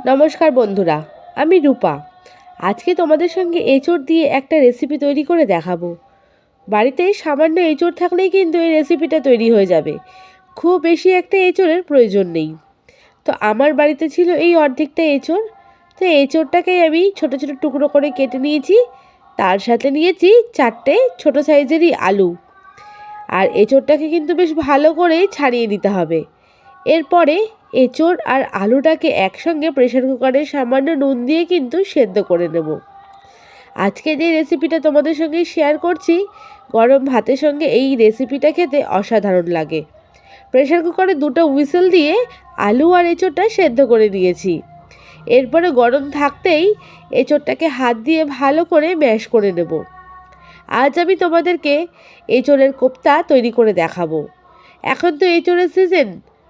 নমস্কার বন্ধুরা, আমি রূপা। আজকে তোমাদের সঙ্গে এঁচোড় দিয়ে একটা রেসিপি তৈরি করে দেখাবো। বাড়িতে সামান্য এঁচোড় থাকলেই কিন্তু এই রেসিপিটা তৈরি হয়ে যাবে। খুব বেশি একটা এঁচোড়ের প্রয়োজন নেই। তো আমার বাড়িতে ছিল এই অর্ধেকটা এঁচোড়। তো এঁচোড়টাকে আমি ছোট ছোট টুকরো করে কেটে নিয়েছি। তার সাথে নিয়েছি 4টে ছোট সাইজেরই আলু। আর এঁচোড়টাকে কিন্তু বেশ ভালো করে ছাড়িয়ে নিতে হবে। এরপরে এঁচোড় আর আলুটাকে একসঙ্গে প্রেসার কুকারে সামান্য নুন দিয়ে কিন্তু সেদ্ধ করে নেব। আজকে যে রেসিপিটা তোমাদের সঙ্গে শেয়ার করছি, গরম ভাতের সঙ্গে এই রেসিপিটা খেতে অসাধারণ লাগে। প্রেসার কুকারে 2টো হুইসেল দিয়ে আলু আর এঁচোড়টা সেদ্ধ করে নিয়েছি। এরপরে গরম থাকতেই এঁচোড়টাকে হাত দিয়ে ভালো করে ম্যাশ করে নেব। আজ আমি তোমাদেরকে এঁচোড়ের কোপ্তা তৈরি করে দেখাবো। এখন তো এঁচোড়ের সিজন,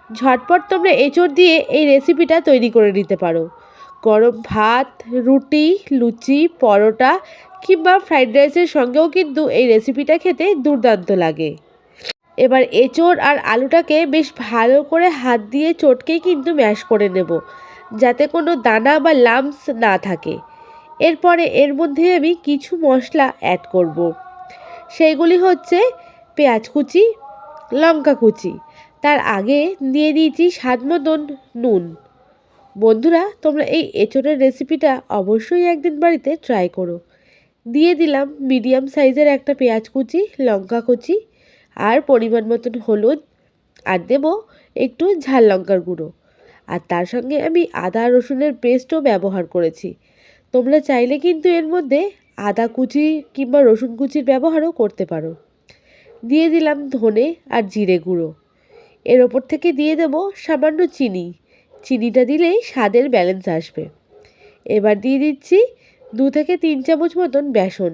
ঝটপট তোমরা এঁচোড় দিয়ে এই রেসিপিটা তৈরি করে নিতে পারো। গরম ভাত, রুটি, লুচি, পরোটা কিংবা ফ্রাইড রাইসের সঙ্গেও কিন্তু এই রেসিপিটা খেতে দুর্দান্ত লাগে। এবার এঁচোড় আর আলুটাকে বেশ ভালো করে হাত দিয়ে চটকেই কিন্তু ম্যাশ করে নেব, যাতে কোনো দানা বা লাম্পস না থাকে। এরপরে এর মধ্যে আমি কিছু মশলা অ্যাড করব। সেইগুলি হচ্ছে পেঁয়াজ কুচি, লঙ্কা কুচি, তার আগে দিয়ে দিয়েছি স্বাদ মতন নুন। বন্ধুরা, তোমরা এই এঁচোড়ের রেসিপিটা অবশ্যই একদিন বাড়িতে ট্রাই করো। দিয়ে দিলাম মিডিয়াম সাইজের একটা পেঁয়াজ কুচি, লঙ্কা কুচি আর পরিমাণ মতন হলুদ, আর দেব একটু ঝাল লঙ্কার গুঁড়ো। আর তার সঙ্গে আমি আদা রসুনের পেস্টও ব্যবহার করেছি। তোমরা চাইলে কিন্তু এর মধ্যে আদা কুচি কিংবা রসুন কুচির ব্যবহারও করতে পারো। দিয়ে দিলাম ধনে আর জিরে গুঁড়ো। এর ওপর থেকে দিয়ে দেব সামান্য চিনি। চিনিটা দিলেই স্বাদের ব্যালেন্স আসবে। এবার দিয়ে দিচ্ছি 2 থেকে 3 চামচ মতন বেসন।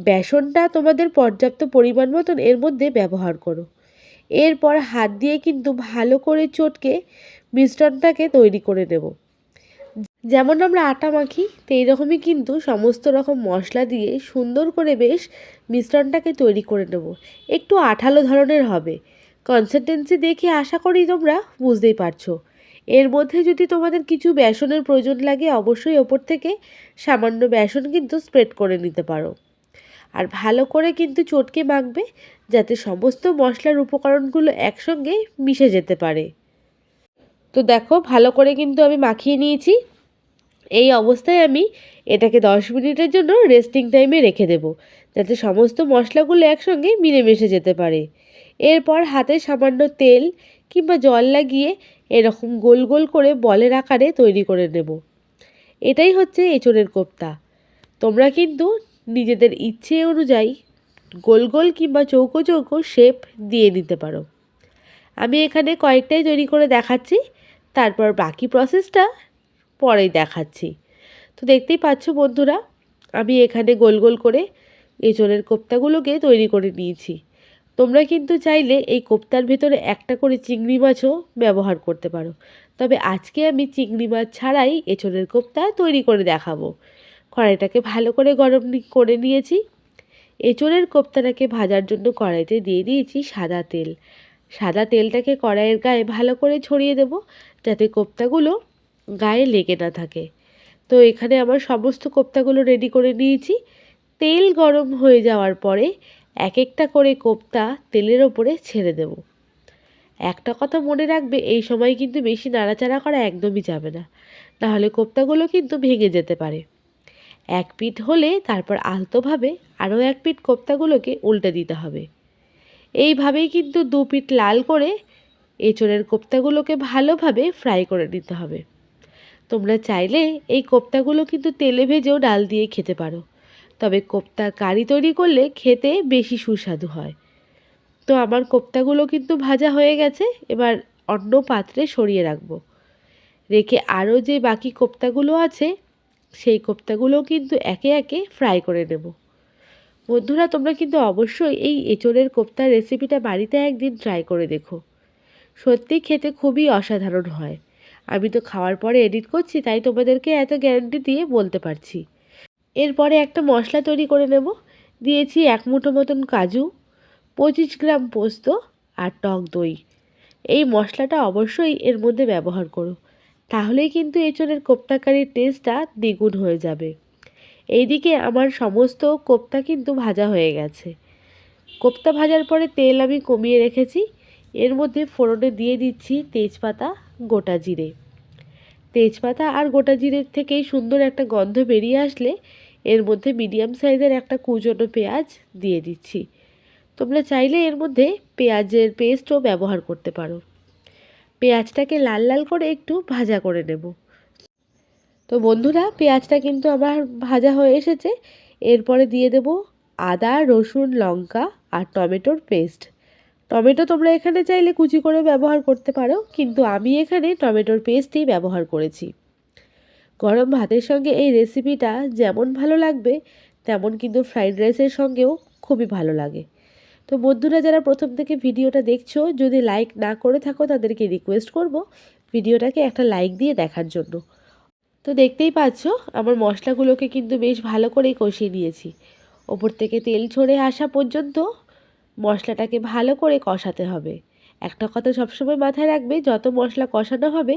বেসনটা তোমাদের পর্যাপ্ত পরিমাণ মতন এর মধ্যে ব্যবহার করো। এরপর হাত দিয়ে কিন্তু ভালো করে চটকে মিশ্রণটাকে তৈরি করে নেব। যেমন আমরা আটা মাখি সেই রকমই কিন্তু সমস্ত রকম মশলা দিয়ে সুন্দর করে বেশ মিশ্রণটাকে তৈরি করে নেব। একটু আঠালো ধরনের হবে। কনসিস্টেন্সি দেখে আশা করি তোমরা বুঝতেই পারছো। এর মধ্যে যদি তোমাদের কিছু বেসনের প্রয়োজন লাগে, অবশ্যই ওপর থেকে সামান্য বেসন কিন্তু স্প্রেড করে নিতে পারো। আর ভালো করে কিন্তু চটকে মাখবে, যাতে সমস্ত মশলার উপকরণগুলো একসঙ্গে মিশে যেতে পারে। তো দেখো, ভালো করে কিন্তু আমি মাখিয়ে নিয়েছি। এই অবস্থায় আমি এটাকে 10 মিনিটের জন্য রেস্টিং টাইমে রেখে দেব, যাতে সমস্ত মশলাগুলো একসঙ্গে মিলেমিশে যেতে পারে। এরপর হাতে সামান্য তেল কিংবা জল লাগিয়ে এরকম গোল গোল করে বলের আকারে তৈরি করে নেব। এটাই হচ্ছে এঁচোড়ের কোপ্তা। তোমরা কিন্তু নিজেদের ইচ্ছে অনুযায়ী গোল গোল কিংবা চৌকো চৌকো শেপ দিয়ে নিতে পারো। আমি এখানে কয়েকটাই তৈরি করে দেখাচ্ছি, তারপর বাকি প্রসেসটা পরেই দেখাচ্ছি। তো দেখতেই পাচ্ছ বন্ধুরা, আমি এখানে গোল গোল করে এঁচোড়ের কোপ্তাগুলোকে তৈরি করে নিয়েছি। তোমরা কিন্তু চাইলে এই কোপ্তার ভেতরে একটা করে চিংড়ি মাছও ব্যবহার করতে পারো, তবে আজকে আমি চিংড়ি মাছ ছাড়াই এঁচোড়ের কোপ্তা তৈরি করে দেখাবো। কড়াইটাকে ভালো করে গরম করে নিয়েছি। এঁচোড়ের কোপ্তাটাকে ভাজার জন্য কড়াইতে দিয়ে দিয়েছি সাদা তেল। সাদা তেলটাকে কড়াইয়ের গায়ে ভালো করে ছড়িয়ে দেব, যাতে কোপ্তাগুলো গায়ে লেগে না থাকে। তো এখানে আমার সমস্ত কোপ্তাগুলো রেডি করে নিয়েছি। তেল গরম হয়ে যাওয়ার পরে এক একটা করে কোপ্তা তেলের ওপরে ছেড়ে দেব। একটা কথা মনে রাখবে, এই সময় কিন্তু বেশি নাড়াচাড়া করা একদমই যাবে না, নাহলে কোপ্তাগুলো কিন্তু ভেঙে যেতে পারে। এক পিঠ হলে তারপর আলতোভাবে আরও এক পিঠ কোপ্তাগুলোকে উল্টে দিতে হবে। এইভাবেই কিন্তু 2 পিঠ লাল করে এঁচোড়ের কোপ্তাগুলোকে ভালোভাবে ফ্রাই করে নিতে হবে। তোমরা চাইলে এই কোপ্তাগুলো কিন্তু তেলে ভেজেও ডাল দিয়ে খেতে পারো, তবে কোপ্তার কারি তৈরি করলে খেতে বেশি সুস্বাদু হয়। তো আমার কোপ্তাগুলো কিন্তু ভাজা হয়ে গেছে। এবার অন্য পাত্রে সরিয়ে রাখবো। রেখে আরও যে বাকি কোপ্তাগুলো আছে, সেই কোপ্তাগুলো কিন্তু একে একে ফ্রাই করে নেব। বন্ধুরা, তোমরা কিন্তু অবশ্যই এই এঁচোড়ের কোপ্তার রেসিপিটা বাড়িতে একদিন ট্রাই করে দেখো। সত্যি খেতে খুবই অসাধারণ হয়। আমি তো খাওয়ার পরে এডিট করছি, তাই তোমাদেরকে এত গ্যারান্টি দিয়ে বলতে পারছি। এরপরে একটা মশলা তৈরি করে নেব। দিয়েছি 1 মুঠো মতন কাজু, 25 গ্রাম পোস্ত আর টক দই। এই মশলাটা অবশ্যই এর মধ্যে ব্যবহার করো, তাহলেই কিন্তু এঁচোড়ের কোপ্তা কারির টেস্টটা দ্বিগুণ হয়ে যাবে। এইদিকে আমার সমস্ত কোপ্তা কিন্তু ভাজা হয়ে গেছে। কোপ্তা ভাজার পরে তেল আমি কমিয়ে রেখেছি। এর মধ্যে ফোড়নে দিয়ে দিচ্ছি তেজপাতা, গোটা জিরে। তেজপাতা আর গোটা জিরের থেকেই সুন্দর একটা গন্ধ বেরিয়ে আসলে এর মধ্যে মিডিয়াম সাইজের একটা কুচনো পেঁয়াজ দিয়ে দিচ্ছি। তোমরা চাইলে এর মধ্যে পেঁয়াজের পেস্টও ব্যবহার করতে পারো। পেঁয়াজটাকে লাল লাল করে একটু ভাজা করে নেব। তো বন্ধুরা, পেঁয়াজটা কিন্তু আমার ভাজা হয়ে এসেছে। এরপরে দিয়ে দেব আদা, রসুন, লঙ্কা আর টমেটোর পেস্ট। টমেটো তোমরা এখানে চাইলে কুচি করে ব্যবহার করতে পারো, কিন্তু আমি এখানে টমেটোর পেস্টই ব্যবহার করেছি। গরম ভাতের সঙ্গে এই রেসিপিটা যেমন ভালো লাগবে তেমন কিন্তু ফ্রাইড রাইসের সঙ্গেও খুবই ভালো লাগে। তো বন্ধুরা, যারা প্রথম থেকে ভিডিওটা দেখছো, যদি লাইক না করে থাকো তাদেরকে রিকোয়েস্ট করব ভিডিওটাকে একটা লাইক দিয়ে দেখার জন্য। তো দেখতেই পাচ্ছ আমার মশলাগুলোকে কিন্তু বেশ ভালো করেই কষিয়ে নিয়েছি। ওপর থেকে তেল ছড়ে আসা পর্যন্ত মশলাটাকে ভালো করে কষাতে হবে। একটা কথা সবসময় মাথায় রাখবে, যত মশলা কষানো হবে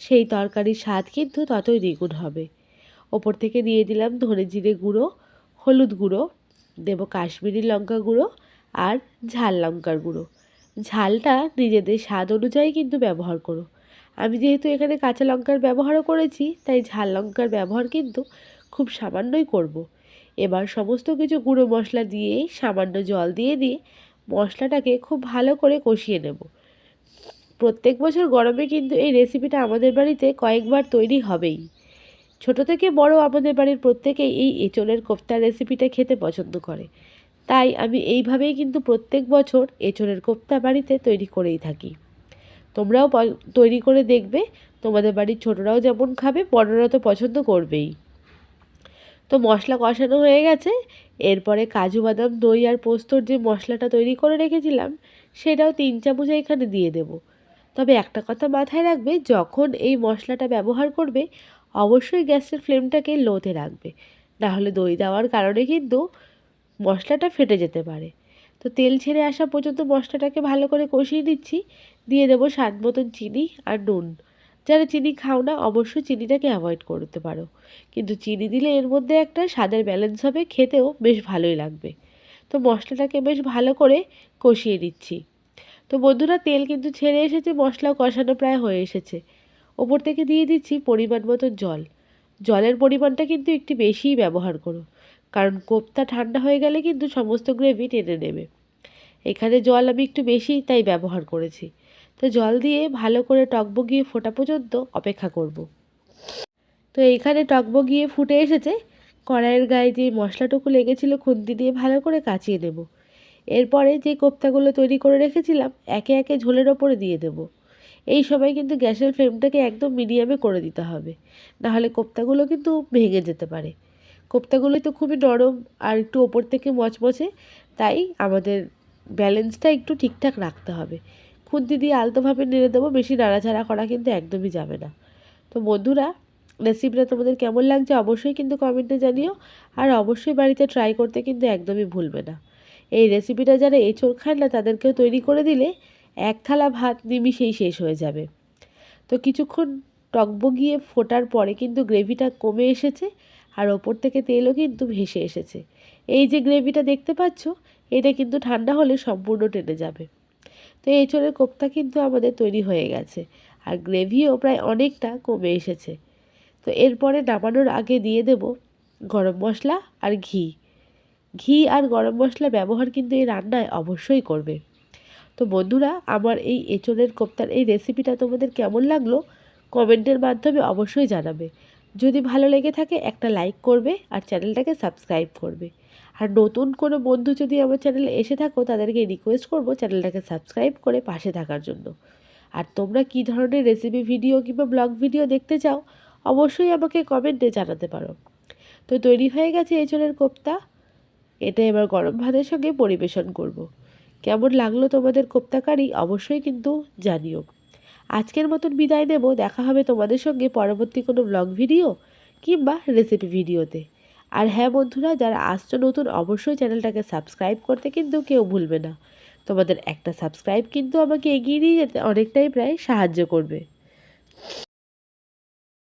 সেই তরকারির স্বাদ কিন্তু ততই দ্বিগুণ হবে। ওপর থেকে দিয়ে দিলাম ধনে জিরে গুঁড়ো, হলুদ গুঁড়ো, দেব কাশ্মীরি লঙ্কা গুঁড়ো আর ঝাল লঙ্কার গুঁড়ো। ঝালটা নিজেদের স্বাদ অনুযায়ী কিন্তু ব্যবহার করো। আমি যেহেতু এখানে কাঁচা লঙ্কার ব্যবহারও করেছি, তাই ঝাল লঙ্কার ব্যবহার কিন্তু খুব সামান্যই করব। এবার সমস্ত কিছু গুঁড়ো মশলা দিয়ে সামান্য জল দিয়ে মশলাটাকে খুব ভালো করে কষিয়ে নেব। প্রত্যেক বছর গরমে কিন্তু এই রেসিপিটা আমাদের বাড়িতে কয়েকবার তৈরি হবেই। ছোট থেকে বড় আমাদের বাড়ির প্রত্যেকেই এই এঁচোড়ের কোপ্তার রেসিপিটা খেতে পছন্দ করে। তাই আমি এইভাবেই কিন্তু প্রত্যেক বছর এঁচোড়ের কোপ্তা বাড়িতে তৈরি করেই থাকি। তোমরাও তৈরি করে দেখবে, তোমাদের বাড়ির ছোটরাও যেমন খাবে, বড়রা তো পছন্দ করবেই। তো মশলা কষানো হয়ে গেছে। এরপরে কাজু বাদাম, দই আর পোস্তর যে মশলাটা তৈরি করে রেখেছিলাম সেটাও 3 চামচ এখানে দিয়ে দেব। তবে একটা কথা মাথায় রাখবে, যখন এই মশলাটা ব্যবহার করবে অবশ্যই গ্যাসের ফ্লেমটাকে লোতে রাখবে, নাহলে দই দেওয়ার কারণে কিন্তু মশলাটা ফেটে যেতে পারে। তো তেল ছেড়ে আসা পর্যন্ত মশলাটাকে ভালো করে কষিয়ে নিচ্ছি। দিয়ে দেবো স্বাদ মতন চিনি আর নুন। যারা চিনি খাও না অবশ্যই চিনিটাকে অ্যাভয়েড করতে পারো, কিন্তু চিনি দিলে এর মধ্যে একটা স্বাদের ব্যালেন্স হবে, খেতেও বেশ ভালোই লাগবে। তো মশলাটাকে বেশ ভালো করে কষিয়ে নিচ্ছি। তো বন্ধুরা, তেল কিন্তু ছেড়ে এসেছে, মশলাও কষানো প্রায় হয়ে এসেছে। ওপর থেকে দিয়ে দিচ্ছি পরিমাণ মতো জল। জলের পরিমাণটা কিন্তু একটু বেশিই ব্যবহার করো, কারণ কোপ্তা ঠান্ডা হয়ে গেলে কিন্তু সমস্ত গ্রেভি টেনে নেবে। এখানে জল আমি একটু বেশি তাই ব্যবহার করেছি। তো জল দিয়ে ভালো করে টকবগিয়ে ফোটা পর্যন্ত অপেক্ষা করব। তো এইখানে টকবগিয়ে ফুটে এসেছে। কড়াইয়ের গায়ে যে মশলাটুকু লেগেছিল খুন্তি দিয়ে ভালো করে কাচিয়ে নেব। এরপরে যে কোপ্তাগুলো তৈরি করে রেখেছিলাম একে একে ঝোলের ওপরে দিয়ে দেব। এই সময় কিন্তু গ্যাসের ফ্লেমটাকে একদম মিডিয়ামে করে দিতে হবে, নাহলে কোপ্তাগুলো কিন্তু ভেঙে যেতে পারে। কোপ্তাগুলো তো খুবই নরম আর একটু ওপর থেকে মচমচে, তাই আমাদের ব্যালেন্সটা একটু ঠিকঠাক রাখতে হবে। খুন্তি দিয়ে আলতোভাবে নেড়ে দেবো, বেশি নাড়াচাড়া করা কিন্তু একদমই যাবে না। তো বন্ধুরা, রেসিপিটা তোমাদের কেমন লাগছে অবশ্যই কিন্তু কমেন্টে জানিও, আর অবশ্যই বাড়িতে ট্রাই করতে কিন্তু একদমই ভুলবে না। এই রেসিপিটা যারা এঁচোড় খায় না তাদেরকেও তৈরি করে দিলে এক থালা ভাত নিমিষেই শেষ হয়ে যাবে। তো কিছুক্ষণ টকবগিয়ে ফোটার পরে কিন্তু গ্রেভিটা কমে এসেছে, আর ওপর থেকে তেলও কিন্তু ভেসে এসেছে। এই যে গ্রেভিটা দেখতে পাচ্ছ, এটা কিন্তু ঠান্ডা হলে সম্পূর্ণ টেনে যাবে। তো এঁচোড়ের কোপ্তা কিন্তু আমাদের তৈরি হয়ে গেছে, আর গ্রেভিও প্রায় অনেকটা কমে এসেছে। তো এরপরে নামানোর আগে দিয়ে দেব গরম মশলা আর ঘি। ঘি আর গরম মশলা ব্যবহার কিন্তু এই রান্নায় অবশ্যই করবে। তো বন্ধুরা, আমার এই এঁচোড়ের কোপ্তার এই রেসিপিটা তোমাদের কেমন লাগলো কমেন্টের মাধ্যমে অবশ্যই জানাবে। যদি ভালো লেগে থাকে একটা লাইক করবে আর চ্যানেলটাকে সাবস্ক্রাইব করবে। আর নতুন কোনো বন্ধু যদি আমার চ্যানেলে এসে থাকো তাদেরকে রিকোয়েস্ট করব চ্যানেলটাকে সাবস্ক্রাইব করে পাশে থাকার জন্য। আর তোমরা কী ধরনের রেসিপি ভিডিও কিংবা ব্লগ ভিডিও দেখতে চাও অবশ্যই আমাকে কমেন্টে জানাতে পারো। তো তৈরি হয়ে গেছে এঁচোড়ের কোপ্তা। এটা এবার গরম ভাতের সঙ্গে পরিবেশন করব। কেমন লাগলো তোমাদের কোপ্তা কারি অবশ্যই কিন্তু জানিও। আজকের মতন বিদায় নেব, দেখা হবে তোমাদের সঙ্গে পরবর্তী কোনো ব্লগ ভিডিও কিংবা রেসিপি ভিডিওতে। আর হ্যাঁ বন্ধুরা, যারা আসছো নতুন অবশ্যই চ্যানেলটাকে সাবস্ক্রাইব করতে কিন্তু কেউ ভুলবে না। তোমাদের একটা সাবস্ক্রাইব কিন্তু আমাকে এগিয়ে নিয়ে যেতে অনেকটাই প্রায় সাহায্য করবে।